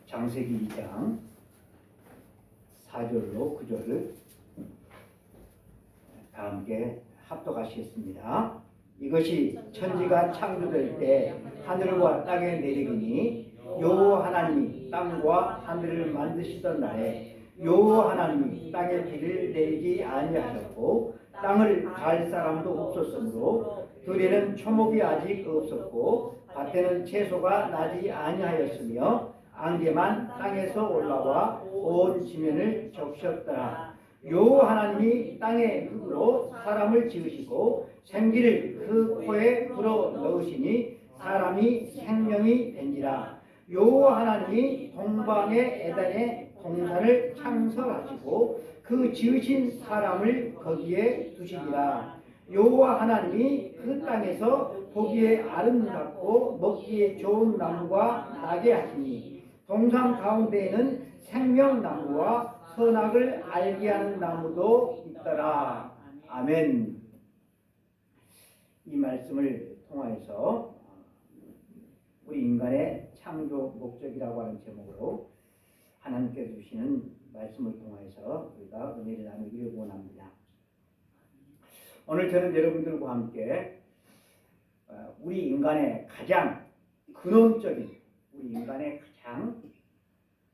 창세기 2장 4절로 9절을 다 함께 합독하시겠습니다. 이것이 천지가 창조될 때 하늘과 땅에 내리기니 여호와 하나님이 땅과 하늘을 만드시던 날에 여호와 하나님이 땅에 비를 내리지 아니하셨고 땅을 갈 사람도 없었으므로 들에는 초목이 아직 없었고 밭에는 채소가 나지 아니하였으며 안개만 땅에서 올라와 온 지면을 적셨더라. 여호와 하나님이 땅의 흙으로 사람을 지으시고 생기를 그 코에 불어 넣으시니 사람이 생명이 된지라. 여호와 하나님이 동방의 에덴에 동산을 창설하시고 그 지으신 사람을 거기에 두시니라. 여호와 하나님이 그 땅에서 보기에 아름답고 먹기에 좋은 나무가 나게 하시니 동산 가운데에는 생명나무와 선악을 알게 하는 나무도 있더라. 아멘. 이 말씀을 통하여서 우리 인간의 창조 목적이라고 하는 제목으로 하나님께서 주시는 말씀을 통해서 우리가 은혜를 나누기를 원합니다. 오늘 저는 여러분들과 함께 우리 인간의 가장 근원적인, 우리 인간의 가장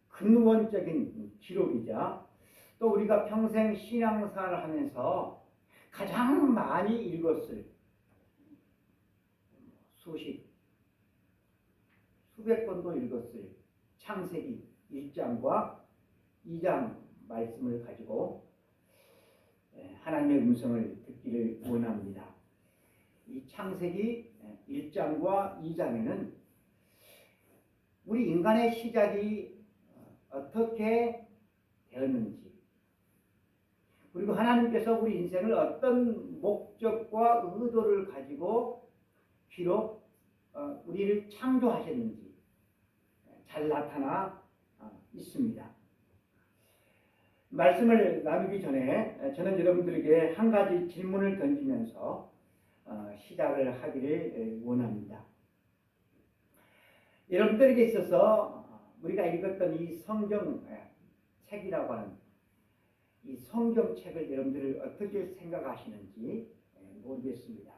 근원적인 기록이자 또 우리가 평생 신앙생활을 하면서 가장 많이 읽었을 수백 번도 읽었을 창세기 1장과 2장 말씀을 가지고 하나님의 음성을 듣기를 원합니다. 이 창세기 1장과 2장에는 우리 인간의 시작이 어떻게 되었는지, 그리고 하나님께서 우리 인생을 어떤 목적과 의도를 가지고 비록 우리를 창조하셨는지 잘 나타나 있습니다. 말씀을 나누기 전에 저는 여러분들에게 한 가지 질문을 던지면서 시작을 하기를 원합니다. 여러분들에게 있어서 우리가 읽었던 이 성경책이라고 하는 이 성경책을 여러분들이 어떻게 생각하시는지 모르겠습니다.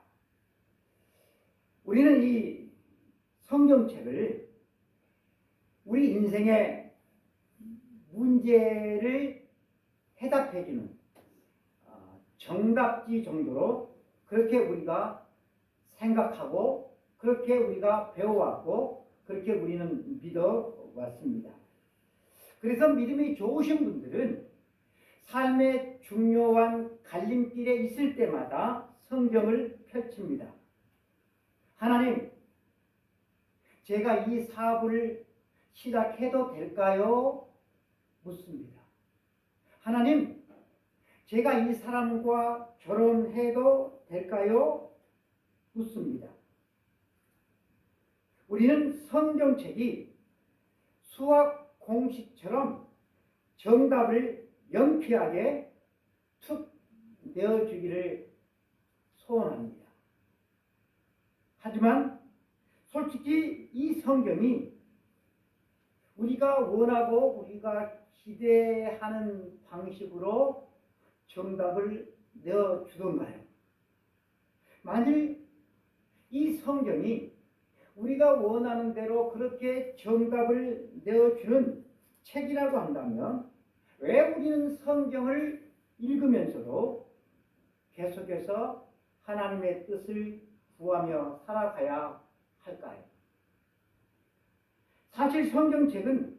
우리는 이 성경책을 우리 인생의 문제를 해답해주는 정답지 정도로 그렇게 우리가 생각하고 그렇게 우리가 배워왔고 그렇게 우리는 믿어왔습니다. 그래서 믿음이 좋으신 분들은 삶의 중요한 갈림길에 있을 때마다 성경을 펼칩니다. 하나님, 제가 이 사업을 시작해도 될까요? 묻습니다. 하나님, 제가 이 사람과 결혼해도 될까요? 묻습니다. 우리는 성경책이 수학 공식처럼 정답을 명쾌하게 툭 내어주기를 소원합니다. 하지만 솔직히 이 성경이 우리가 원하고 우리가 기대하는 방식으로 정답을 내어주던가요? 만일 이 성경이 우리가 원하는 대로 그렇게 정답을 내어주는 책이라고 한다면 왜 우리는 성경을 읽으면서도 계속해서 하나님의 뜻을 구하며 살아가야 할까요? 사실 성경책은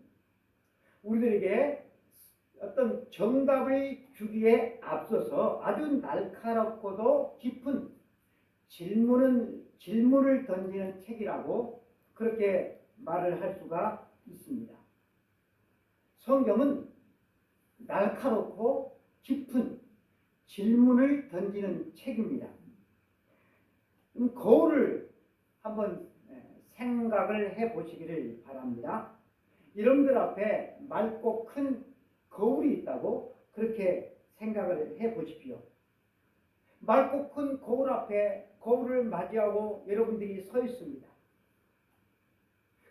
우리들에게 어떤 정답을 주기에 앞서서 아주 날카롭고도 깊은 질문을 던지는 책이라고 그렇게 말을 할 수가 있습니다. 성경은 날카롭고 깊은 질문을 던지는 책입니다. 거울을 한번 생각을 해보시기를 바랍니다. 여러분들 앞에 맑고 큰 거울이 있다고 그렇게 생각을 해보십시오. 맑고 큰 거울 앞에 거울을 맞이하고 여러분들이 서 있습니다.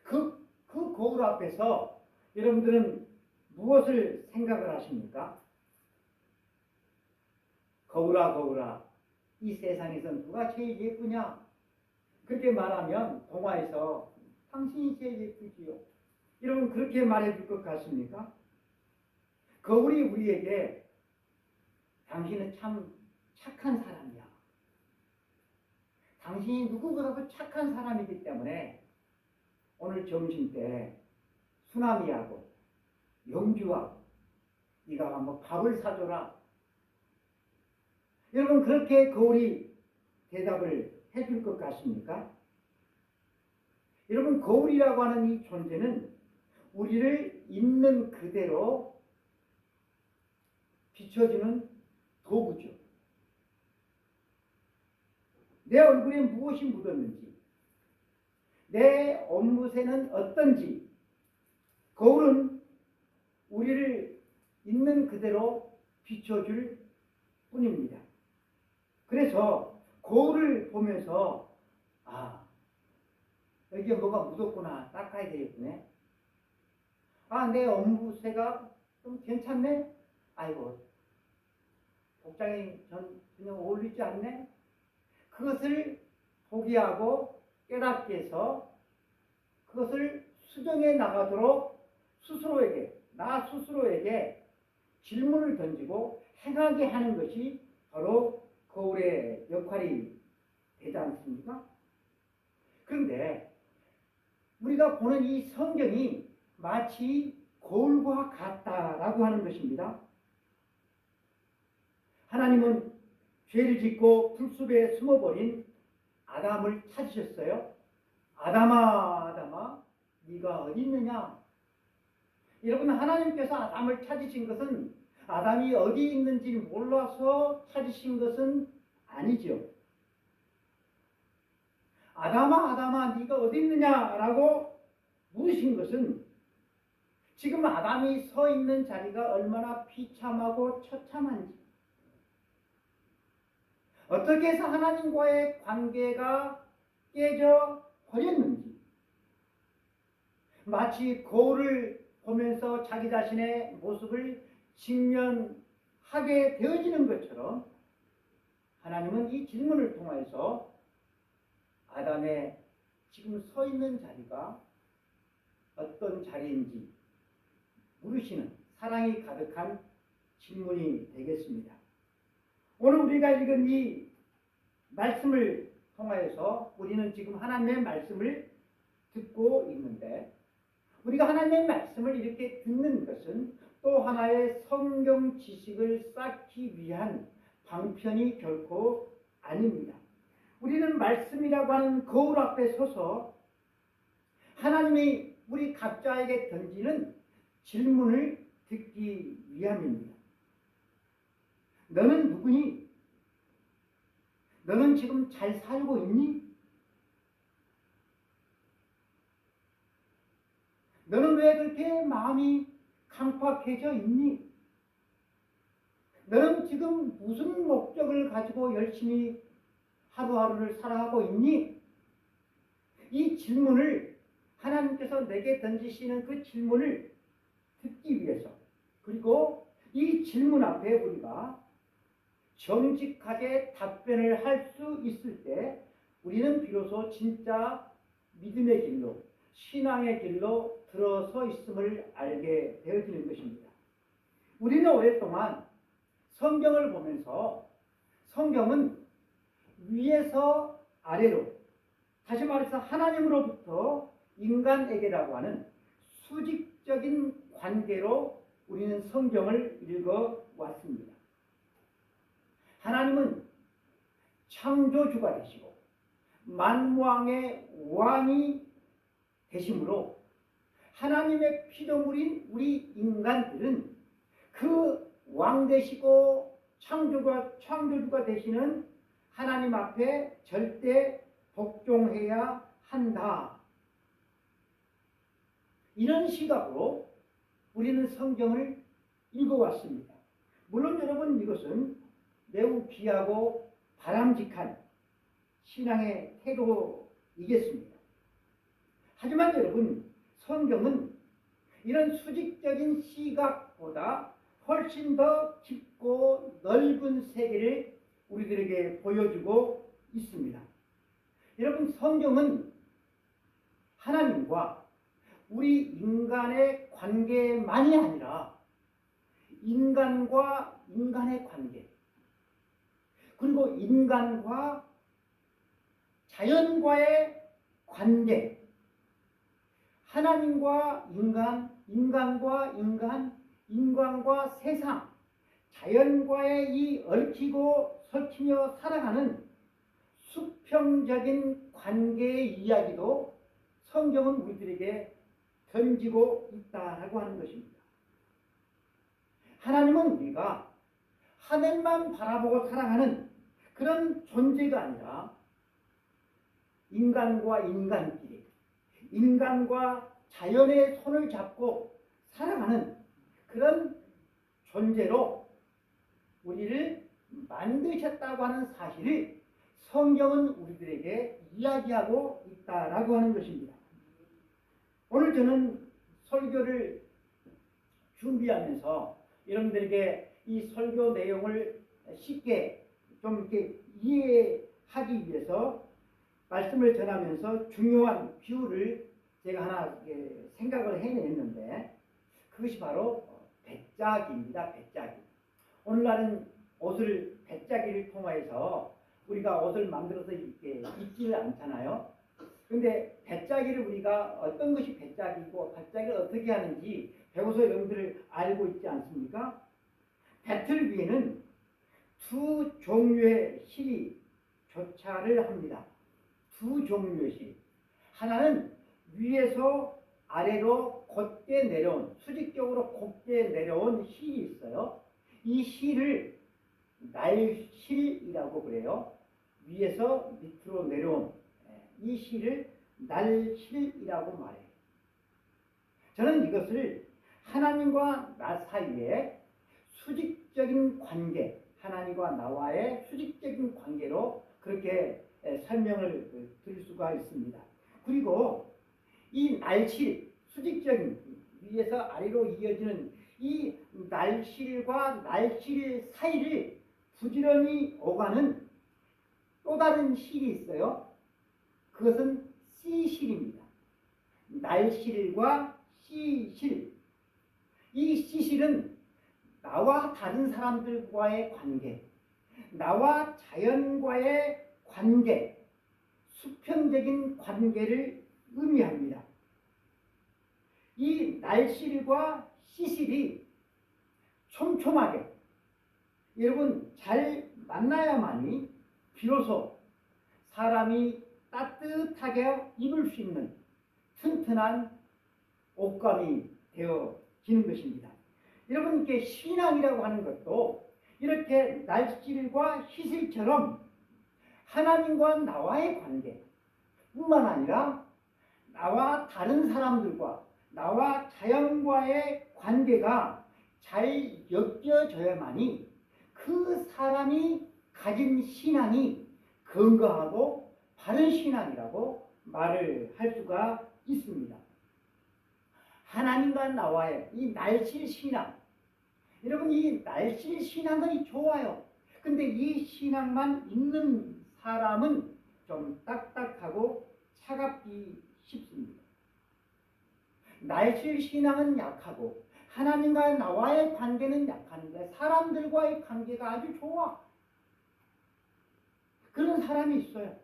그 거울 앞에서 여러분들은 무엇을 생각을 하십니까? 거울아 거울아 이 세상에서 누가 제일 예쁘냐? 그렇게 말하면 동화에서 당신이 제일 예쁘지요. 여러분 그렇게 말해줄 것 같습니까? 거울이 우리에게 당신은 참 착한 사람이야. 당신이 누구보다도 착한 사람이기 때문에 오늘 점심 때 수남이하고 영주하고 네가 한번 밥을 사줘라. 여러분 그렇게 거울이 대답을 해줄 것 같습니까? 여러분 거울이라고 하는 이 존재는 우리를 있는 그대로 비춰주는 도구죠. 내 얼굴에 무엇이 묻었는지, 내 옷무새는 어떤지, 거울은 우리를 있는 그대로 비춰줄 뿐입니다. 그래서 거울을 보면서 아, 여기에 뭐가 묻었구나, 닦아야 되겠네. 아, 내 옷무새가 좀 괜찮네? 아이고, 복장이 전혀 어울리지 않네? 그것을 포기하고 깨닫게 해서 그것을 수정해 나가도록 나 스스로에게 질문을 던지고 행하게 하는 것이 바로 거울의 역할이 되지 않습니까? 그런데 우리가 보는 이 성경이 마치 거울과 같다라고 하는 것입니다. 하나님은 죄를 짓고 풀숲에 숨어버린 아담을 찾으셨어요. 아담아, 아담아, 네가 어디 있느냐? 여러분, 하나님께서 아담을 찾으신 것은 아담이 어디 있는지 몰라서 찾으신 것은 아니죠. 아담아, 아담아, 네가 어디 있느냐라고 물으신 것은 지금 아담이 서 있는 자리가 얼마나 비참하고 처참한지, 어떻게 해서 하나님과의 관계가 깨져 버렸는지, 마치 거울을 보면서 자기 자신의 모습을 직면하게 되어지는 것처럼 하나님은 이 질문을 통해서 아담의 지금 서 있는 자리가 어떤 자리인지 물으시는 사랑이 가득한 질문이 되겠습니다. 오늘 우리가 읽은 이 말씀을 통하여서 우리는 지금 하나님의 말씀을 듣고 있는데, 우리가 하나님의 말씀을 이렇게 듣는 것은 또 하나의 성경 지식을 쌓기 위한 방편이 결코 아닙니다. 우리는 말씀이라고 하는 거울 앞에 서서 하나님이 우리 각자에게 던지는 질문을 듣기 위함입니다. 너는 누구니? 너는 지금 잘 살고 있니? 너는 왜 그렇게 마음이 강팍해져 있니? 너는 지금 무슨 목적을 가지고 열심히 하루하루를 살아가고 있니? 이 질문을 하나님께서 내게 던지시는 그 질문을 듣기 위해서, 그리고 이 질문 앞에 우리가 정직하게 답변을 할 수 있을 때 우리는 비로소 진짜 믿음의 길로, 신앙의 길로 들어서 있음을 알게 되어지는 것입니다. 우리는 오랫동안 성경을 보면서 성경은 위에서 아래로, 다시 말해서 하나님으로부터 인간에게라고 하는 수직적인 관계로 우리는 성경을 읽어왔습니다. 하나님은 창조주가 되시고 만왕의 왕이 되심으로 하나님의 피조물인 우리 인간들은 그 왕 되시고 창조주가 되시는 하나님 앞에 절대 복종해야 한다. 이런 시각으로 우리는 성경을 읽어왔습니다. 물론 여러분, 이것은 매우 귀하고 바람직한 신앙의 태도이겠습니다. 하지만 여러분, 성경은 이런 수직적인 시각보다 훨씬 더 깊고 넓은 세계를 우리들에게 보여주고 있습니다. 여러분, 성경은 하나님과 우리 인간의 관계만이 아니라 인간과 인간의 관계, 그리고 인간과 자연과의 관계, 하나님과 인간, 인간과 인간, 인간과 세상, 자연과의 이 얽히고 설키며 살아가는 수평적인 관계의 이야기도 성경은 우리들에게 던지고 있다라고 하는 것입니다. 하나님은 우리가 하늘만 바라보고 살아가는 그런 존재가 아니라 인간과 인간끼리, 인간과 자연의 손을 잡고 살아가는 그런 존재로 우리를 만드셨다고 하는 사실을 성경은 우리들에게 이야기하고 있다라고 하는 것입니다. 오늘 저는 설교를 준비하면서 여러분들에게 이 설교 내용을 쉽게 좀 이렇게 이해하기 위해서 말씀을 전하면서 중요한 비유를 제가 하나 생각을 해냈는데, 그것이 바로 배짜기입니다. 배짜기. 오늘날은 옷을 배짜기를 통해서 우리가 옷을 만들어서 이렇게 입지를 않잖아요. 근데 배짜기를 우리가 어떤 것이 배짜기고 배짜기를 어떻게 하는지 배워서 여러분들 알고 있지 않습니까? 배틀 위에는 두 종류의 실이 교차를 합니다. 두 종류의 실. 하나는 위에서 아래로 곧게 내려온, 수직적으로 곧게 내려온 실이 있어요. 이 실을 날실이라고 그래요. 위에서 밑으로 내려온 이 실을 날실이라고 말해요. 저는 이것을 하나님과 나 사이에 수직적인 관계, 하나님과 나와의 수직적인 관계로 그렇게 설명을 드릴 수가 있습니다. 그리고 이 날실, 수직적인 위에서 아래로 이어지는 이 날실과 날실 사이를 부지런히 오가는 또 다른 실이 있어요. 그것은 C실입니다. 날실과 C실. 이 C실은 나와 다른 사람들과의 관계, 나와 자연과의 관계, 수평적인 관계를 의미합니다. 이 날실과 C실이 촘촘하게 여러분 잘 만나야만이 비로소 사람이 따뜻하게 입을 수 있는 튼튼한 옷감이 되어지는 것입니다. 여러분께 신앙이라고 하는 것도 이렇게 날실과 시실처럼 하나님과 나와의 관계뿐만 아니라 나와 다른 사람들과 나와 자연과의 관계가 잘 엮여져야만이 그 사람이 가진 신앙이 건강하고 바른 신앙이라고 말을 할 수가 있습니다. 하나님과 나와의 이 날실 신앙, 여러분 이 날실 신앙은 좋아요. 근데 이 신앙만 있는 사람은 좀 딱딱하고 차갑기 쉽습니다. 날실 신앙은 약하고 하나님과 나와의 관계는 약한데 사람들과의 관계가 아주 좋아. 그런 사람이 있어요.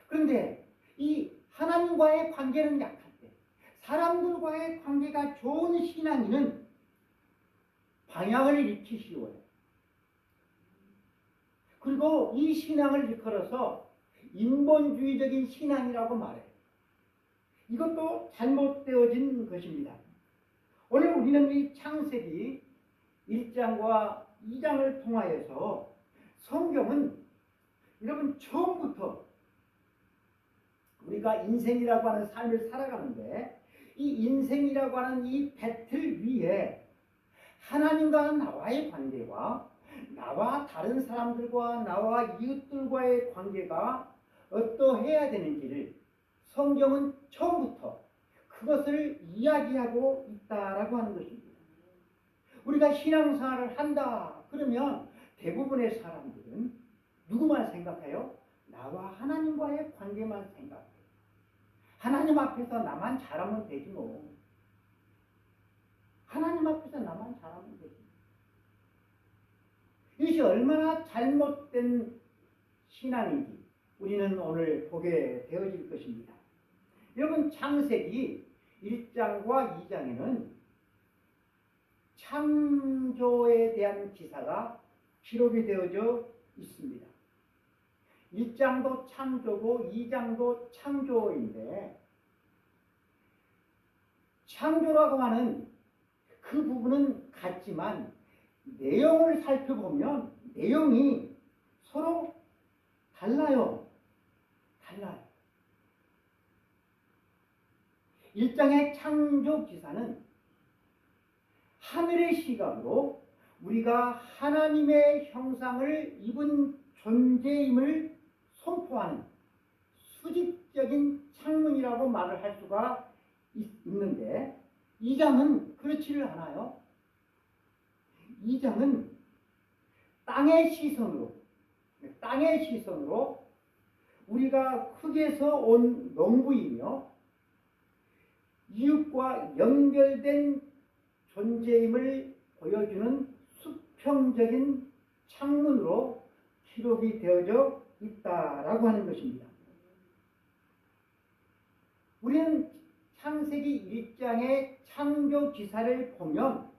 그런데 이 하나님과의 관계는 약한데 사람들과의 관계가 좋은 신앙인은 방향을 잃기 쉬워요. 그리고 이 신앙을 일컬어서 인본주의적인 신앙이라고 말해요. 이것도 잘못되어진 것입니다. 오늘 우리는 이 창세기 1장과 2장을 통하여서 성경은 여러분 처음부터 우리가 인생이라고 하는 삶을 살아가는데 이 인생이라고 하는 이 배틀 위에 하나님과 나와의 관계와 나와 다른 사람들과 나와 이웃들과의 관계가 어떠해야 되는지를 성경은 처음부터 그것을 이야기하고 있다라고 하는 것입니다. 우리가 신앙생활을 한다 그러면 대부분의 사람들은 누구만 생각해요? 나와 하나님과의 관계만 생각해요. 하나님 앞에서 나만 잘하면 되지 뭐. 하나님 앞에서 나만 잘하면 되지. 이것이 얼마나 잘못된 신앙인지 우리는 오늘 보게 되어질 것입니다. 여러분, 창세기 1장과 2장에는 창조에 대한 기사가 기록이 되어져 있습니다. 1장도 창조고 2장도 창조인데, 창조라고 하는 그 부분은 같지만 내용을 살펴보면 내용이 서로 달라요. 1장의 창조 기사는 하늘의 시각으로 우리가 하나님의 형상을 입은 존재임을 선포하는 수직적인 창문이라고 말을 할 수가 있는데, 2장은 그렇지를 않아요. 2장은 땅의 시선으로 우리가 흙에서 온 농부이며 이웃과 연결된 존재임을 보여주는 수평적인 창문으로 기록이 되어져 있다라고 하는 것입니다. 우리는 창세기 1장의 창조 기사를 보면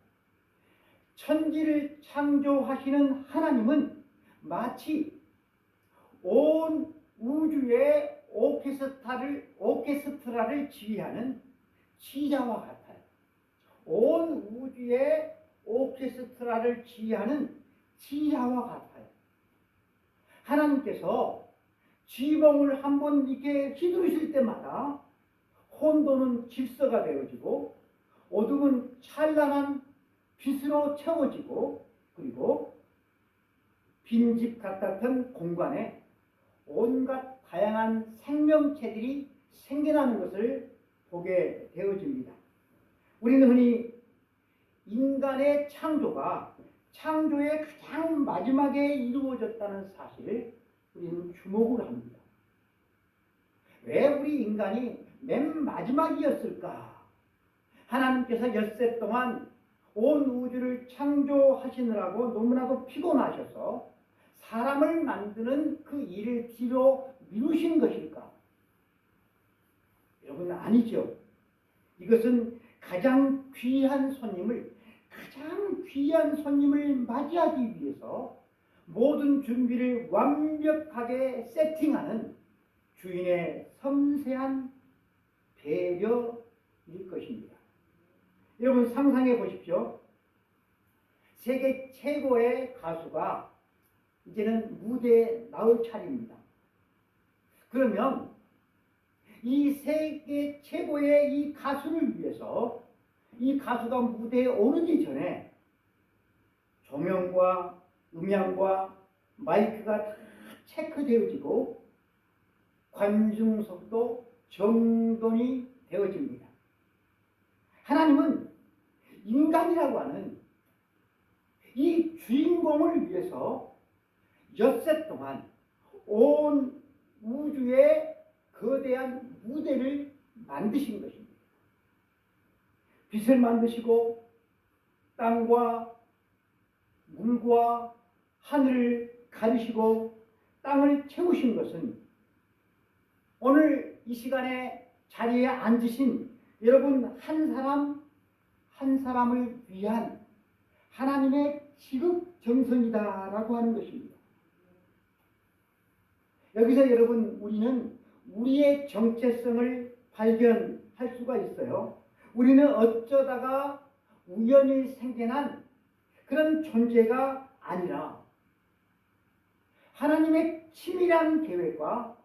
천지를 창조하시는 하나님은 마치 온 우주의 오케스트라를 지휘하는 지휘자와 같아요. 온 우주의 오케스트라를 지휘하는 지휘자와 같아요. 하나님께서 지붕을 한번 이렇게 휘두르실 때마다 혼돈은 질서가 되어지고 어둠은 찬란한 빛으로 채워지고, 그리고 빈집 같았던 공간에 온갖 다양한 생명체들이 생겨나는 것을 보게 되어집니다. 우리는 흔히 인간의 창조가 창조의 가장 마지막에 이루어졌다는 사실을 우리는 주목을 합니다. 왜 우리 인간이 맨 마지막이었을까? 하나님께서 엿새 동안 온 우주를 창조하시느라고 너무나도 피곤하셔서 사람을 만드는 그 일을 뒤로 미루신 것일까? 여러분, 아니죠. 이것은 가장 귀한 손님을 맞이하기 위해서 모든 준비를 완벽하게 세팅하는 주인의 섬세한 배려일 것입니다. 여러분, 상상해 보십시오. 세계 최고의 가수가 이제는 무대에 나올 차례입니다. 그러면 이 세계 최고의 이 가수를 위해서 이 가수가 무대에 오르기 전에 조명과 음향과 마이크가 다 체크되어지고 관중석도 정돈이 되어집니다. 하나님은 인간이라고 하는 이 주인공을 위해서 엿새 동안 온 우주의 거대한 무대를 만드신 것입니다. 빛을 만드시고 땅과 물과 하늘을 가리시고 땅을 채우신 것은 오늘 이 시간에 자리에 앉으신 여러분 한 사람 한 사람을 위한 하나님의 지극정성이다라고 하는 것입니다. 여기서 여러분, 우리는 우리의 정체성을 발견할 수가 있어요. 우리는 어쩌다가 우연히 생겨난 그런 존재가 아니라 하나님의 치밀한 계획과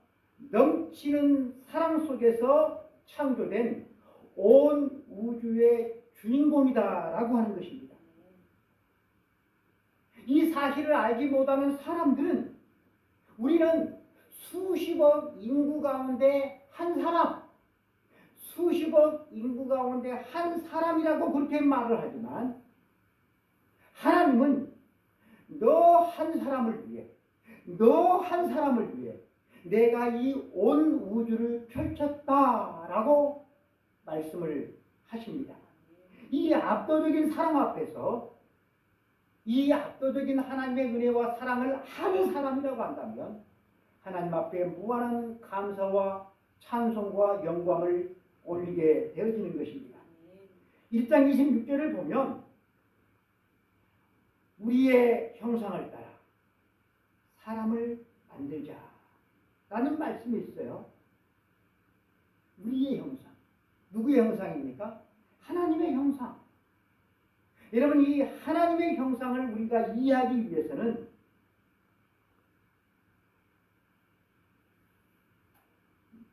넘치는 사랑 속에서 창조된 온 우주의 주인공이다라고 하는 것입니다. 이 사실을 알지 못하는 사람들은 우리는 수십억 인구 가운데 한 사람, 수십억 인구 가운데 한 사람이라고 그렇게 말을 하지만 하나님은 너 한 사람을 위해, 너 한 사람을 위해 내가 이 온 우주를 펼쳤다라고 말씀을 하십니다. 이 압도적인 사랑 앞에서 이 압도적인 하나님의 은혜와 사랑을 한 사람이라고 한다면 하나님 앞에 무한한 감사와 찬송과 영광을 올리게 되어지는 것입니다. 1장 26절을 보면 우리의 형상을 따라 사람을 만들자 라는 말씀이 있어요. 우리의 형상. 누구의 형상입니까? 하나님의 형상. 여러분, 이 하나님의 형상을 우리가 이해하기 위해서는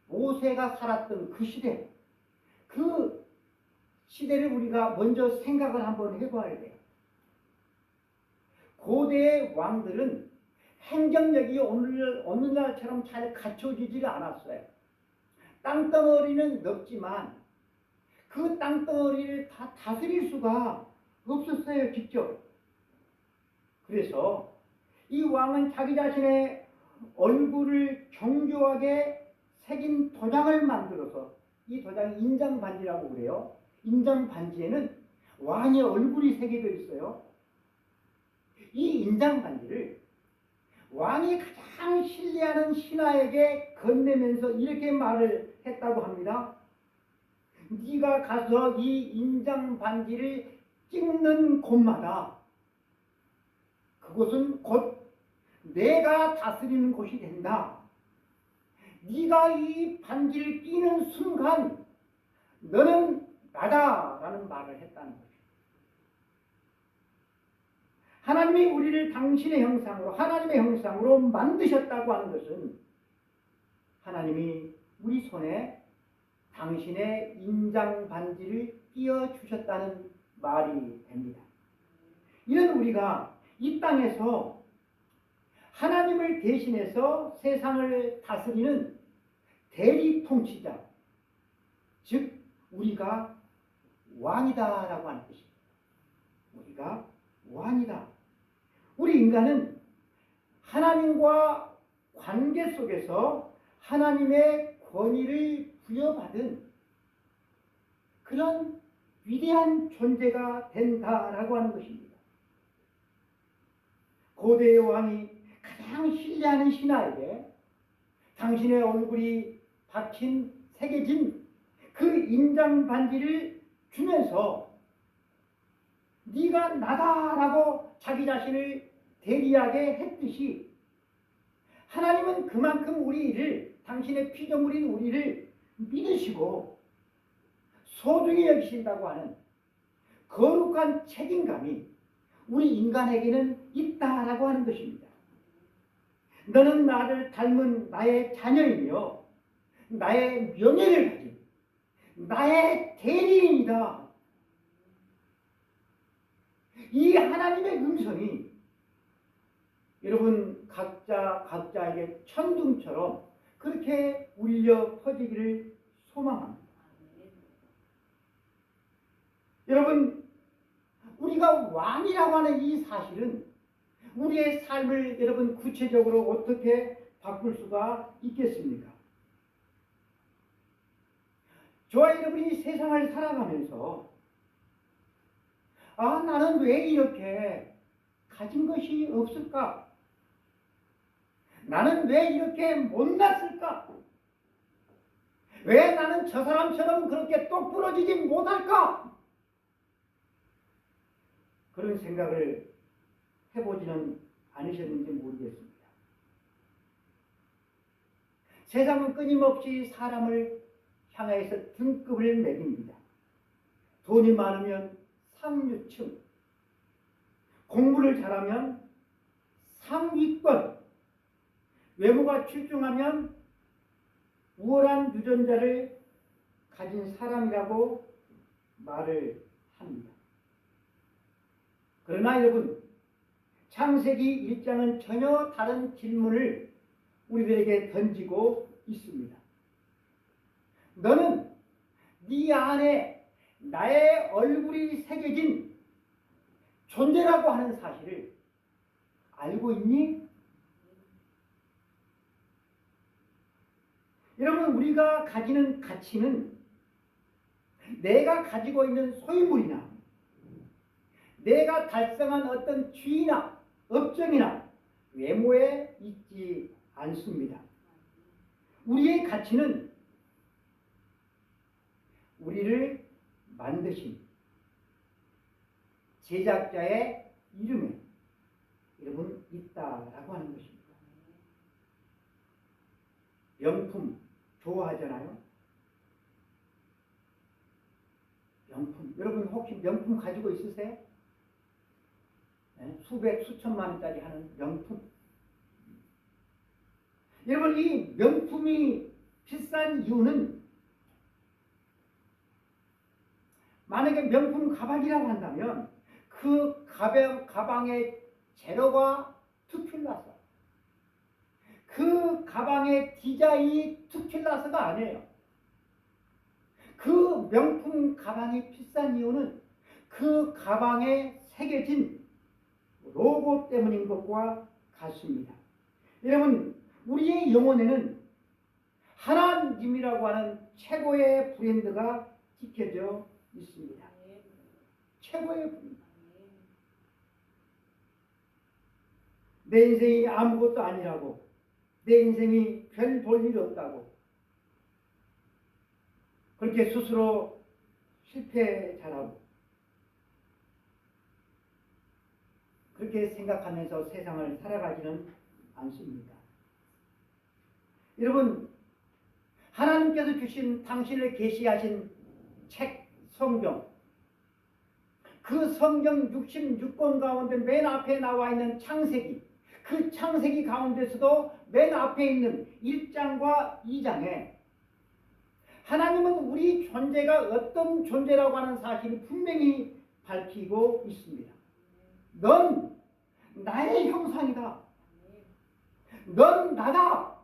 모세가 살았던 그 시대, 그 시대를 우리가 먼저 생각을 한번 해봐야 돼요. 고대의 왕들은 행정력이 오늘날처럼 잘 갖춰지질 않았어요. 땅덩어리는 넓지만 그 땅덩어리를 다 다스릴 수가 없었어요, 직접. 그래서 이 왕은 자기 자신의 얼굴을 정교하게 새긴 도장을 만들어서, 이 도장이 인장반지라고 그래요. 인장반지에는 왕의 얼굴이 새겨져 있어요. 이 인장반지를 왕이 가장 신뢰하는 신하에게 건네면서 이렇게 말을 했다고 합니다. 네가 가서 이 인장반지를 찍는 곳마다 그곳은 곧 내가 다스리는 곳이 된다. 네가 이 반지를 끼는 순간 너는 나다라는 말을 했다는 거죠. 하나님이 우리를 당신의 형상으로, 하나님의 형상으로 만드셨다고 하는 것은 하나님이 우리 손에 당신의 인장 반지를 끼워 주셨다는 말이 됩니다. 이는 우리가 이 땅에서 하나님을 대신해서 세상을 다스리는 대리 통치자, 즉 우리가 왕이다라고 하는 뜻입니다. 우리가 왕이다. 우리 인간은 하나님과 관계 속에서 하나님의 권위를 부여받은 그런 위대한 존재가 된다라고 하는 것입니다. 고대의 왕이 가장 신뢰하는 신하에게 당신의 얼굴이 박힌 새겨진 그 인장 반지를 주면서 네가 나다라고 자기 자신을 대리하게 했듯이 하나님은 그만큼 우리를, 당신의 피조물인 우리를 믿으시고 소중히 여기신다고 하는 거룩한 책임감이 우리 인간에게는 있다라고 하는 것입니다. 너는 나를 닮은 나의 자녀이며 나의 명예를 가진 나의 대리인이다. 이 하나님의 음성이 여러분 각자에게 천둥처럼 그렇게 울려 퍼지기를 소망합니다. 여러분, 우리가 왕이라고 하는 이 사실은 우리의 삶을 여러분 구체적으로 어떻게 바꿀 수가 있겠습니까? 저와 여러분이 세상을 살아가면서 나는 왜 이렇게 가진 것이 없을까? 나는 왜 이렇게 못났을까? 왜 나는 저 사람처럼 그렇게 똑부러지지 못할까? 그런 생각을 해보지는 않으셨는지 모르겠습니다. 세상은 끊임없이 사람을 향해서 등급을 매깁니다. 돈이 많으면 상류층, 공부를 잘하면 상위권, 외모가 출중하면 우월한 유전자를 가진 사람이라고 말을 합니다. 그러나 여러분, 창세기 1장은 전혀 다른 질문을 우리들에게 던지고 있습니다. 너는 네 안에 나의 얼굴이 새겨진 존재라고 하는 사실을 알고 있니? 여러분, 우리가 가지는 가치는 내가 가지고 있는 소유물이나 내가 달성한 어떤 지위나 업적이나 외모에 있지 않습니다. 우리의 가치는 우리를 만드신 제작자의 이름에 여러분 있다라고 하는 것입니다. 명품 좋아하잖아요. 명품. 여러분 혹시 명품 가지고 있으세요? 네? 수백 수천만 원짜리 하는 명품. 여러분 이 명품이 비싼 이유는 만약에 명품 가방이라고 한다면 그 가방의 재료가 투필라서 그 가방의 디자인이 투필라서가 아니에요. 그 명품 가방이 비싼 이유는 그 가방에 새겨진 로고 때문인 것과 같습니다. 여러분 우리의 영혼에는 하나님이라고 하는 최고의 브랜드가 찍혀져 있습니다. 최고의 브랜드. 내 인생이 아무것도 아니라고, 내 인생이 별 볼 일 없다고 그렇게 스스로 실패 잘하고 그렇게 생각하면서 세상을 살아가지는 않습니다. 여러분 하나님께서 주신 당신을 계시하신 책 성경, 그 성경 66권 가운데 맨 앞에 나와 있는 창세기, 그 창세기 가운데서도 맨 앞에 있는 1장과 2장에 하나님은 우리 존재가 어떤 존재라고 하는 사실을 분명히 밝히고 있습니다. 넌 나의 형상이다. 넌 나다.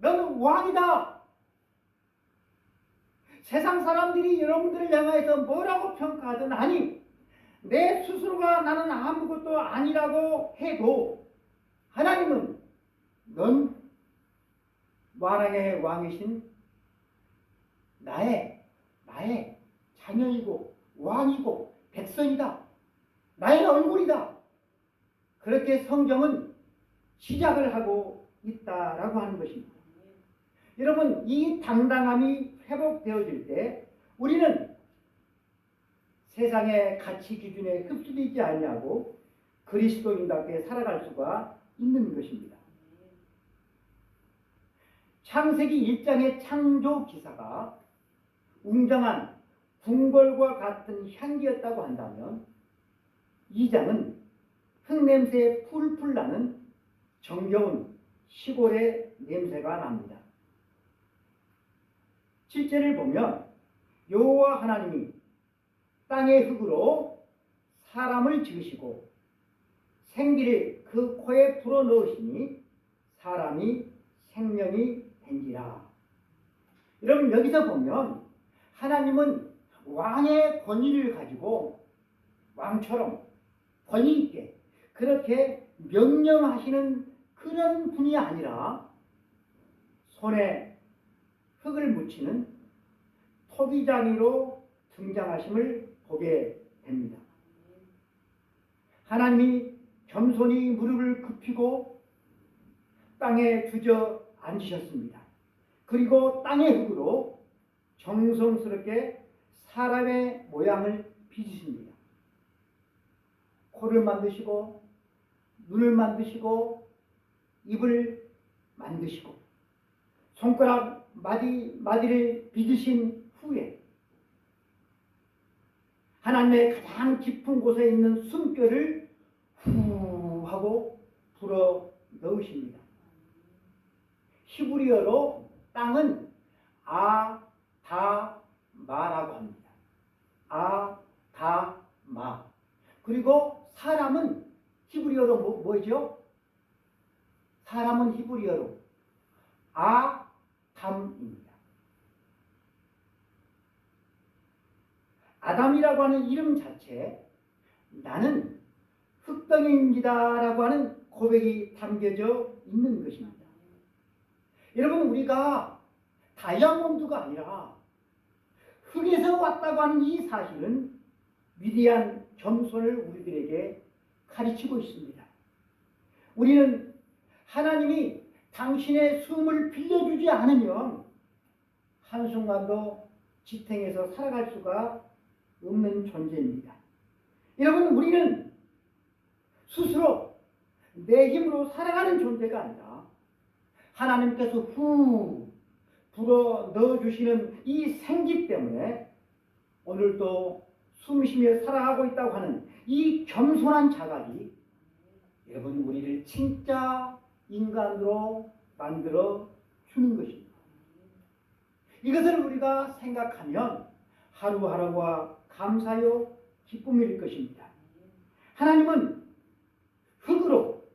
너는 왕이다. 세상 사람들이 여러분들을 향해서 뭐라고 평가하든 아니 내 스스로가 나는 아무것도 아니라고 해도 하나님은 넌 만왕의 왕이신 나의 자녀이고 왕이고 백성이다. 나의 얼굴이다. 그렇게 성경은 시작을 하고 있다라고 하는 것입니다. 여러분 이 당당함이 회복되어질 때 우리는 세상의 가치 기준에 흡수되지 않냐고 그리스도인답게 살아갈 수가 있는 것입니다. 창세기 1장의 창조 기사가 웅장한 궁궐과 같은 향기였다고 한다면 2장은 흙냄새에 풀풀 나는 정겨운 시골의 냄새가 납니다. 7절을 보면 여호와 하나님이 땅의 흙으로 사람을 지으시고 생기를 그 코에 불어넣으시니 사람이 생명이 된지라. 여러분 여기서 보면 하나님은 왕의 권위를 가지고 왕처럼 권위 있게 그렇게 명령하시는 그런 분이 아니라 손에 흙을 묻히는 토기장이로 등장하심을 보게 됩니다. 하나님이 겸손히 무릎을 굽히고 땅에 주저앉으셨습니다. 그리고 땅의 흙으로 정성스럽게 사람의 모양을 빚으십니다. 코를 만드시고 눈을 만드시고 입을 만드시고 손가락 마디를 빚으신 후에 하나님의 가장 깊은 곳에 있는 숨결을 후 하고 불어 넣으십니다. 히브리어로 땅은 아다마라고 합니다. 아다마. 그리고 사람은 히브리어로 뭐죠? 사람은 히브리어로 아담입니다. 아담이라고 하는 이름 자체에 나는 흙덩이입니다라고 하는 고백이 담겨져 있는 것입니다. 여러분, 우리가 다이아몬드가 아니라 흙에서 왔다고 하는 이 사실은 위대한 겸손을 우리들에게 가르치고 있습니다. 우리는 하나님이 당신의 숨을 빌려주지 않으면 한순간도 지탱해서 살아갈 수가 없는 존재입니다. 여러분, 우리는 스스로 내 힘으로 살아가는 존재가 아니라 하나님께서 후 불어 넣어주시는 이 생기 때문에 오늘도 숨쉬며 살아가고 있다고 하는 이 겸손한 자각이 여러분 우리를 진짜 인간으로 만들어 주는 것입니다. 이것을 우리가 생각하면 하루하루가 감사요 기쁨일 것입니다. 하나님은 흙으로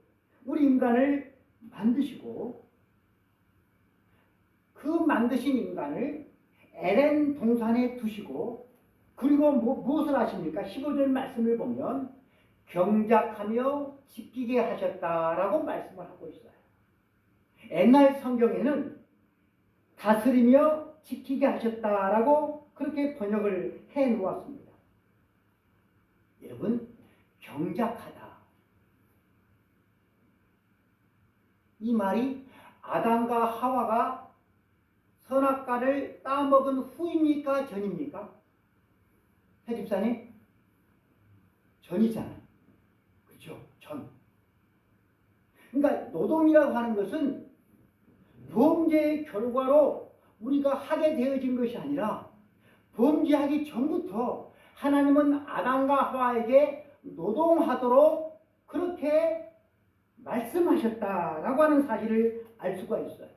우리 인간을 만드시고 그 만드신 인간을 에덴 동산에 두시고 그리고 무엇을 하십니까? 15절 말씀을 보면 경작하며 지키게 하셨다라고 말씀을 하고 있어요. 옛날 성경에는 다스리며 지키게 하셨다라고 그렇게 번역을 해 놓았습니다. 여러분, 경작하다. 이 말이 아담과 하와가 선악과를 따먹은 후입니까? 전입니까? 해 집사님? 전이잖아요. 그렇죠? 전. 그러니까 노동이라고 하는 것은 범죄의 결과로 우리가 하게 되어진 것이 아니라 범죄하기 전부터 하나님은 아담과 하와에게 노동하도록 그렇게 말씀하셨다라고 하는 사실을 알 수가 있어요.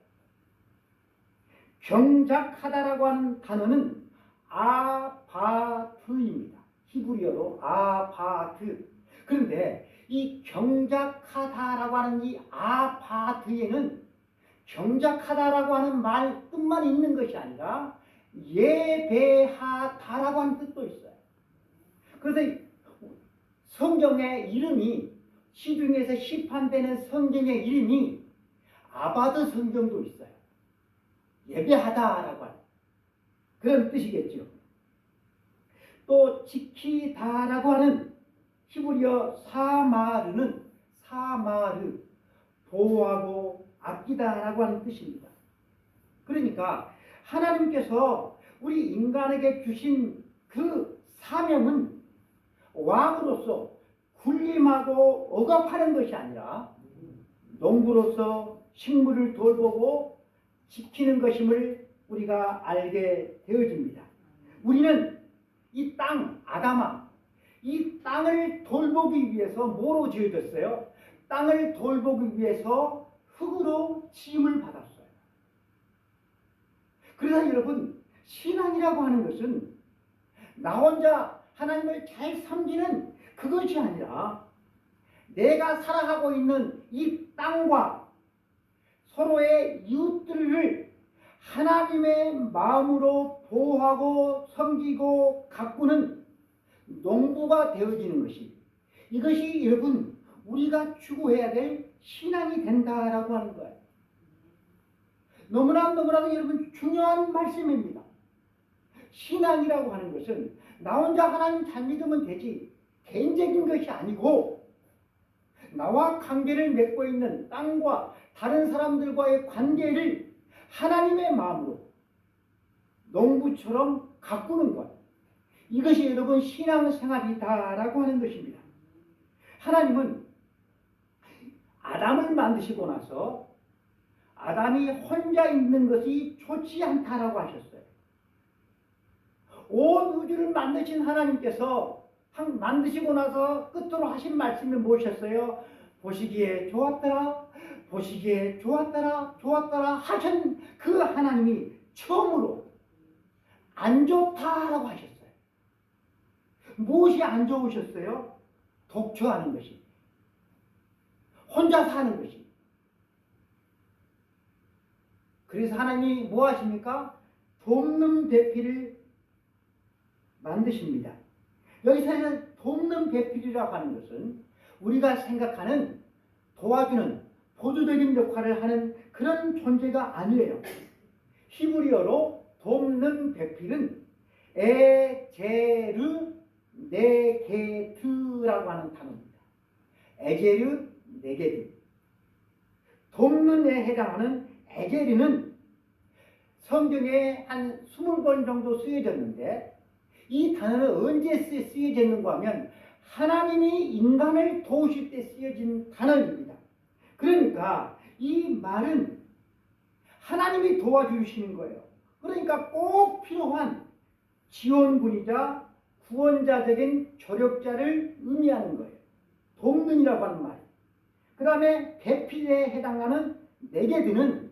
경작하다라고 하는 단어는 아바트입니다. 히브리어로 아바트. 그런데 이 경작하다라고 하는 이 아바트에는 경작하다라고 하는 말 뜻만 있는 것이 아니라 예배하다라고 하는 뜻도 있어요. 그래서 성경의 이름이 시중에서 시판되는 성경의 이름이 아바드 성경도 있어요. 예배하다라고 하는 그런 뜻이겠죠. 또 지키다라고 하는 히브리어 사마르는 사마르 보호하고 아끼다라고 하는 뜻입니다. 그러니까 하나님께서 우리 인간에게 주신 그 사명은 왕으로서 군림하고 억압하는 것이 아니라 농부로서 식물을 돌보고 지키는 것임을 우리가 알게 되어집니다. 우리는 이 땅, 아담아, 이 땅을 돌보기 위해서 뭐로 지어졌어요? 땅을 돌보기 위해서 흙으로 지음을 받았어요. 그래서 여러분, 신앙이라고 하는 것은 나 혼자 하나님을 잘 섬기는 그것이 아니라 내가 살아가고 있는 이 땅과 서로의 이웃들을 하나님의 마음으로 보호하고 섬기고 가꾸는 농부가 되어지는 것이, 이것이 여러분 우리가 추구해야 될 신앙이 된다라고 하는 거예요. 너무나도 여러분 중요한 말씀입니다. 신앙이라고 하는 것은 나 혼자 하나님 잘 믿으면 되지 개인적인 것이 아니고 나와 관계를 맺고 있는 땅과 다른 사람들과의 관계를 하나님의 마음으로 농부처럼 가꾸는 것, 이것이 여러분 신앙생활이다라고 하는 것입니다. 하나님은 아담을 만드시고 나서 아담이 혼자 있는 것이 좋지 않다라고 하셨어요. 온 우주를 만드신 하나님께서 만드시고 나서 끝으로 하신 말씀이 무엇이었어요? 보시기에 좋았더라, 보시기에 좋았더라, 좋았더라 하신 그 하나님이 처음으로 안 좋다라고 하셨어요. 무엇이 안 좋으셨어요? 독처하는 것이, 혼자 사는 것이. 그래서 하나님이 뭐 하십니까? 돕는 배필을 만드십니다. 여기서 돕는 배필이라고 하는 것은 우리가 생각하는 도와주는 보조적인 역할을 하는 그런 존재가 아니에요. 히브리어로 돕는 배필은 에제르 네게드라고 하는 단어입니다. 에제르 네게드. 돕는 데 해당하는 에제르는 성경에 한 20번 정도 쓰여졌는데 이 단어는 언제 쓰여졌는가 하면 하나님이 인간을 도우실 때 쓰여진 단어입니다. 그러니까 이 말은 하나님이 도와주시는 거예요. 그러니까 꼭 필요한 지원군이자 구원자적인 조력자를 의미하는 거예요. 돕는이라고 하는 말. 그 다음에 배필에 해당하는 네게드는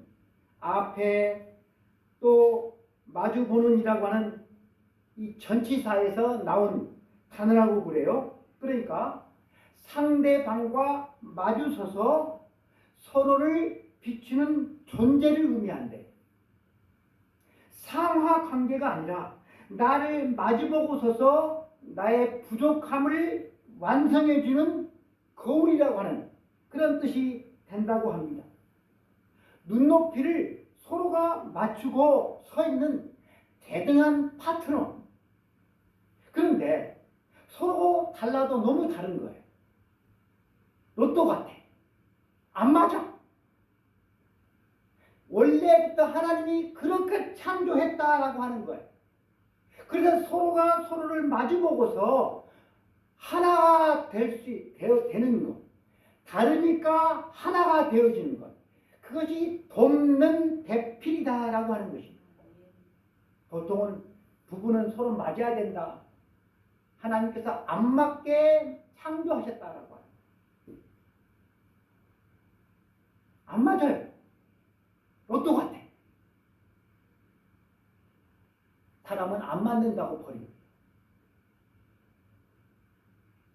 앞에 또 마주보는이라고 하는 이 전치사에서 나온 단어라고 그래요. 그러니까 상대방과 마주서서 서로를 비추는 존재를 의미한대. 상하 관계가 아니라 나를 마주보고 서서 나의 부족함을 완성해주는 거울이라고 하는 그런 뜻이 된다고 합니다. 눈높이를 서로가 맞추고 서 있는 대등한 파트너. 그런데 서로 달라도 너무 다른 거예요. 로또 같아. 안 맞아. 원래부터 하나님이 그렇게 창조했다라고 하는 거예요. 그래서 서로가 서로를 마주보고서 하나가 되는 것. 다르니까 하나가 되어지는 것. 그것이 돕는 배필이다라고 하는 것입니다. 보통은 부부는 서로 맞아야 된다. 하나님께서 안 맞게 창조하셨다라고 하는 거예요. 안 맞아요. 로또 같아. 사람은 안 맞는다고 버립니다.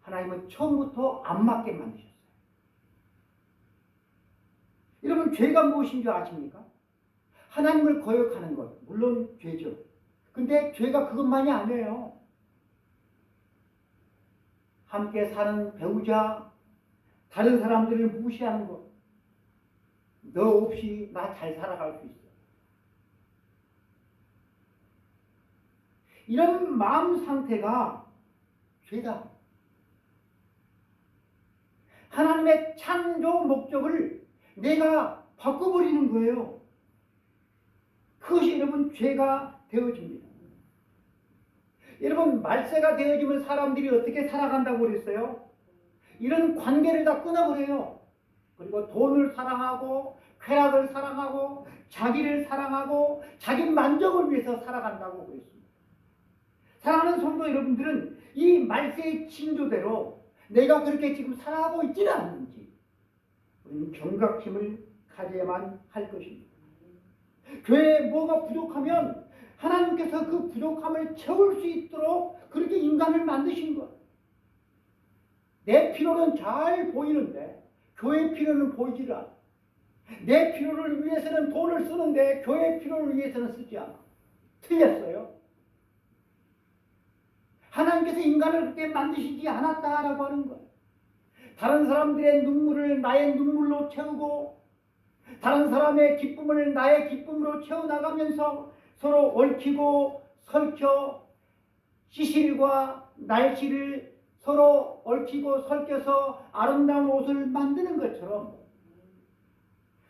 하나님은 처음부터 안 맞게 만드셨어요. 여러분, 죄가 무엇인 줄 아십니까? 하나님을 거역하는 것. 물론 죄죠. 근데 죄가 그것만이 아니에요. 함께 사는 배우자, 다른 사람들을 무시하는 것. 너 없이 나 잘 살아갈 수 있어. 이런 마음 상태가 죄다. 하나님의 창조 목적을 내가 바꿔버리는 거예요. 그것이 여러분 죄가 되어집니다. 여러분, 말세가 되어지면 사람들이 어떻게 살아간다고 그랬어요? 이런 관계를 다 끊어버려요. 그리고 돈을 사랑하고 쾌락을 사랑하고 자기를 사랑하고 자기 만족을 위해서 살아간다고 그랬습니다. 사랑하는 성도 여러분들은 이 말세의 징조대로 내가 그렇게 지금 살아가고 있지는 않는지 우리는 경각심을 가져야만 할 것입니다. 교회에 뭐가 부족하면 하나님께서 그 부족함을 채울 수 있도록 그렇게 인간을 만드신 것. 내 필요는 잘 보이는데 교회 필요는 보이지를 않아. 내 필요를 위해서는 돈을 쓰는데 교회 필요를 위해서는 쓰지 않아. 틀렸어요. 하나님께서 인간을 그렇게 만드시지 않았다라고 하는 거예요. 다른 사람들의 눈물을 나의 눈물로 채우고 다른 사람의 기쁨을 나의 기쁨으로 채워나가면서 서로 얽히고 설켜 시실과 날씨를 서로 얽히고 설켜서 아름다운 옷을 만드는 것처럼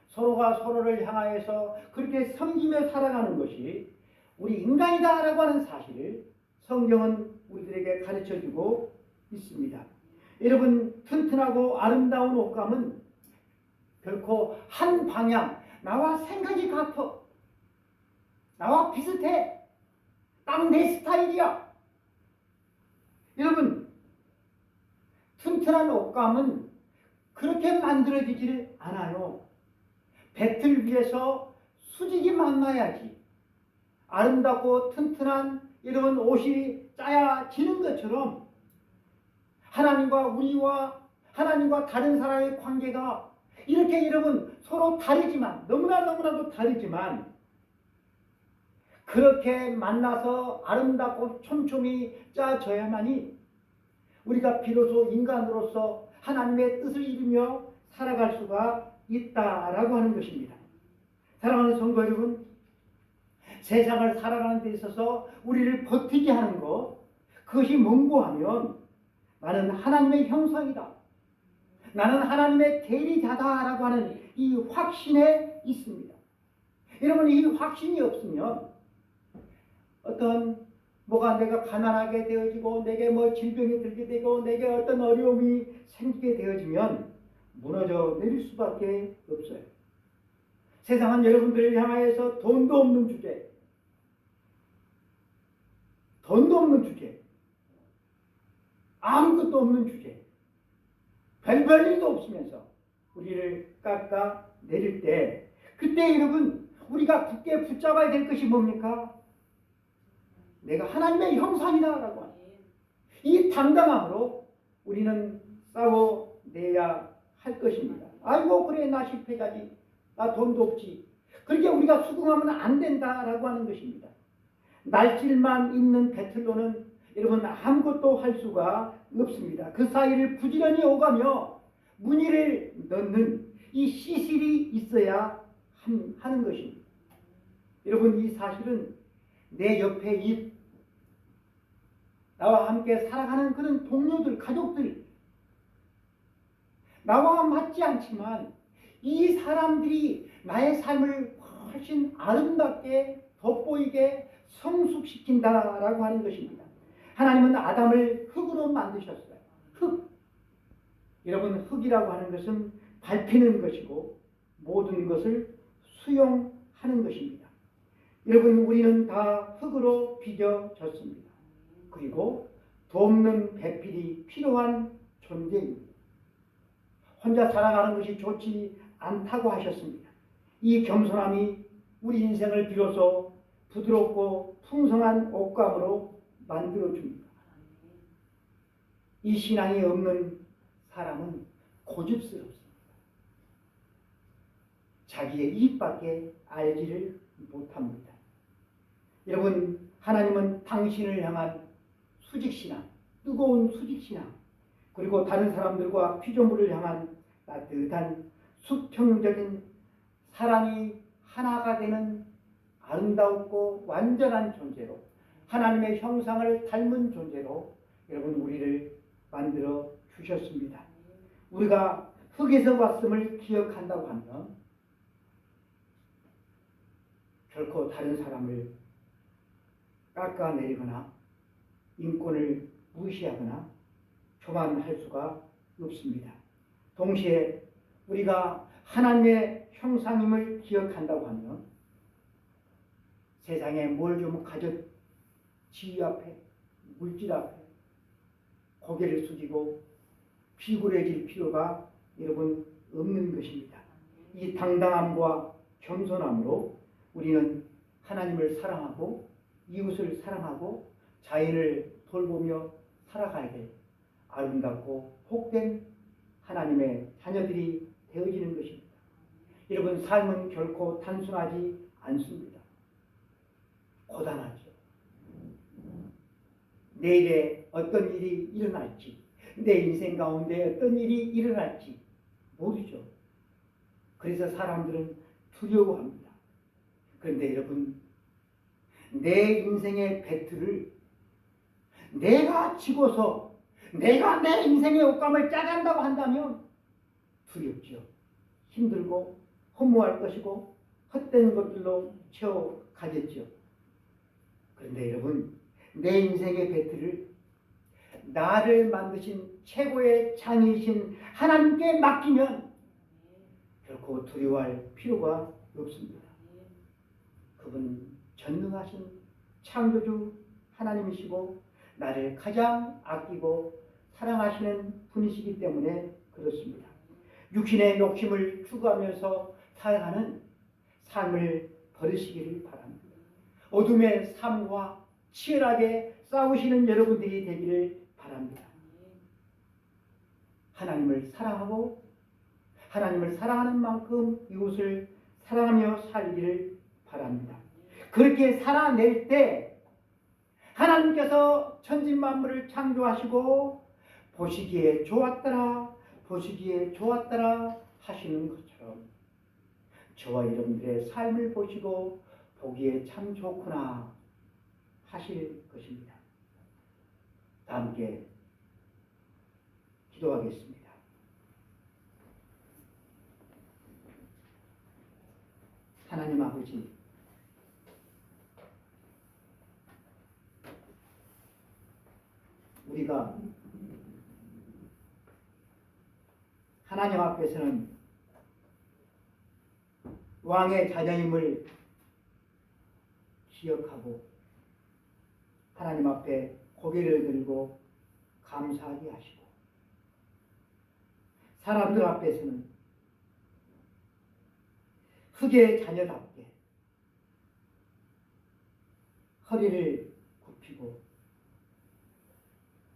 서로가 서로를 향하여서 그렇게 섬기며 살아가는 것이 우리 인간이다라고 하는 사실을 성경은 우리들에게 가르쳐주고 있습니다. 여러분, 튼튼하고 아름다운 옷감은 결코 한 방향, 나와 생각이 같아, 나와 비슷해, 딱 내 스타일이야. 여러분, 튼튼한 옷감은 그렇게 만들어지질 않아요. 배틀 위해서 수직이 만나야지 아름답고 튼튼한 이런 옷이 짜야지는 것처럼 하나님과 우리와 하나님과 다른 사람의 관계가 이렇게 여러분 서로 다르지만 너무나도 다르지만 그렇게 만나서 아름답고 촘촘히 짜져야만이 우리가 비로소 인간으로서 하나님의 뜻을 이루며 살아갈 수가 있다라고 하는 것입니다. 사랑하는 성도 여러분, 세상을 살아가는 데 있어서 우리를 버티게 하는 것, 그것이 뭔고 하면 나는 하나님의 형상이다, 나는 하나님의 대리자다라고 하는 이 확신에 있습니다. 여러분, 이 확신이 없으면 어떤 뭐가 내가 가난하게 되어지고 내게 뭐 질병이 들게 되고 내게 어떤 어려움이 생기게 되어지면 무너져 내릴 수밖에 없어요. 세상은 여러분들을 향하여서 돈도 없는 주제, 아무것도 없는 주제, 별별 일도 없으면서 우리를 깎아 내릴 때, 그때 여러분 우리가 굳게 붙잡아야 될 것이 뭡니까? 내가 하나님의 형상이다라고 하는 이 당당함으로 우리는 싸워내야 할 것입니다. 아이고 그래 나 실패자지, 나 돈도 없지, 그렇게 우리가 수긍하면 안 된다라고 하는 것입니다. 날질만 있는 배틀로는 여러분 아무것도 할 수가 없습니다. 그 사이를 부지런히 오가며 무늬를 넣는 이 시실이 있어야 하는 것입니다. 여러분, 이 사실은 내 옆에 나와 함께 살아가는 그런 동료들, 가족들, 나와 맞지 않지만 이 사람들이 나의 삶을 훨씬 아름답게 돋보이게 성숙시킨다라고 하는 것입니다. 하나님은 아담을 흙으로 만드셨어요. 흙. 여러분, 흙이라고 하는 것은 밟히는 것이고 모든 것을 수용하는 것입니다. 여러분, 우리는 다 흙으로 빚어졌습니다. 그리고 돕는 배필이 필요한 존재입니다. 혼자 살아가는 것이 좋지 않다고 하셨습니다. 이 겸손함이 우리 인생을 비로소 부드럽고 풍성한 옷감으로 만들어줍니다. 이 신앙이 없는 사람은 고집스럽습니다. 자기의 이익밖에 알지를 못합니다. 여러분, 하나님은 당신을 향한 수직신앙, 뜨거운 수직신앙, 그리고 다른 사람들과 피조물을 향한 따뜻한 수평적인 사랑이 하나가 되는 아름답고 완전한 존재로, 하나님의 형상을 닮은 존재로 여러분 우리를 만들어 주셨습니다. 우리가 흙에서 왔음을 기억한다고 하면 결코 다른 사람을 깎아내리거나 인권을 무시하거나 교만할 수가 없습니다. 동시에 우리가 하나님의 형상임을 기억한다고 하면 세상에 뭘 좀 가졌, 지위 앞에, 물질 앞에 고개를 숙이고 비굴해질 필요가 여러분 없는 것입니다. 이 당당함과 겸손함으로 우리는 하나님을 사랑하고 이웃을 사랑하고 자연을 돌보며 살아가야 될 아름답고 복된 하나님의 자녀들이 되어지는 것입니다. 여러분, 삶은 결코 단순하지 않습니다. 고단하죠. 내일에 어떤 일이 일어날지, 내 인생 가운데 어떤 일이 일어날지 모르죠. 그래서 사람들은 두려워합니다. 그런데 여러분, 내 인생의 배틀을 내가 지고서 내가 내 인생의 옷감을 짜간다고 한다면 두렵죠. 힘들고 허무할 것이고 헛된 것들로 채워가겠죠. 그런데 여러분, 내 인생의 배틀을 나를 만드신 최고의 장이신 하나님께 맡기면 결코 두려워할 필요가 없습니다. 그분 전능하신 창조주 하나님이시고 나를 가장 아끼고 사랑하시는 분이시기 때문에 그렇습니다. 육신의 욕심을 추구하면서 살아가는 삶을 버리시기를 바랍니다. 어둠의 삶과 치열하게 싸우시는 여러분들이 되기를 바랍니다. 하나님을 사랑하고 하나님을 사랑하는 만큼 이웃을 사랑하며 살기를 바랍니다. 그렇게 살아낼 때 하나님께서 천지만물을 창조하시고 보시기에 좋았더라, 보시기에 좋았더라 하시는 것처럼 저와 여러분들의 삶을 보시고 보기에 참 좋구나 하실 것입니다. 다 함께 기도하겠습니다. 하나님 아버지, 우리가 하나님 앞에서는 왕의 자녀임을 기억하고 하나님 앞에 고개를 들고 감사하게 하시고, 사람들 앞에서는 흙의 자녀답게 허리를 굽히고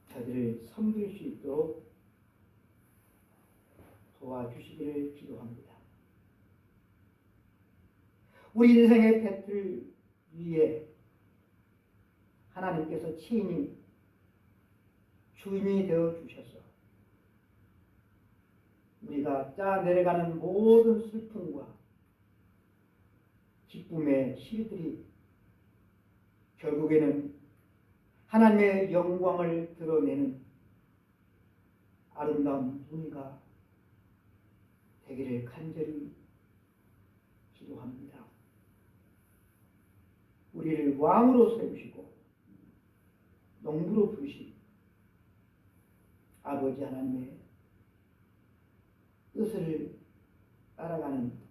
저들을 섬길 수 있도록 도와주시기를 기도합니다. 우리 인생의 배틀 위에 하나님께서 친히 주인이 되어 주셔서 우리가 짜 내려가는 모든 슬픔과 기쁨의 실들이 결국에는 하나님의 영광을 드러내는 아름다운 무늬가 되기를 간절히 기도합니다. 우리를 왕으로 세우시고 농부로 부르신 아버지 하나님의 뜻을 따라가는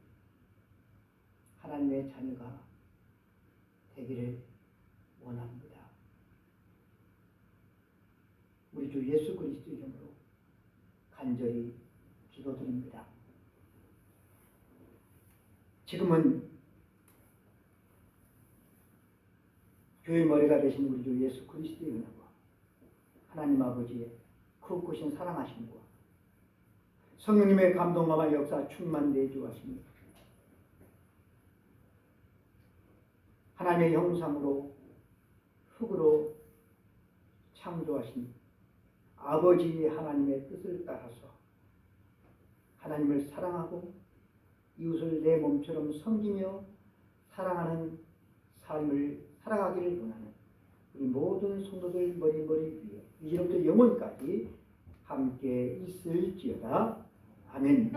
하나님의 자녀가 되기를 원합니다. 우리 주 예수 그리스도 이름으로 간절히 기도드립니다. 지금은 교회 머리가 되신 우리 주 예수 그리스도의 은혜와 하나님 아버지의 크고신 사랑하심과 성령님의 감동과 역사 충만되어 주었습니다. 하나님의 형상으로 흙으로 창조하신 아버지 하나님의 뜻을 따라서 하나님을 사랑하고 이웃을 내 몸처럼 섬기며 사랑하는 삶을 살아가기를 원하는 우리 모든 성도들 머리머리 위에 이제부터 영원까지 함께 있을지어다. 아멘.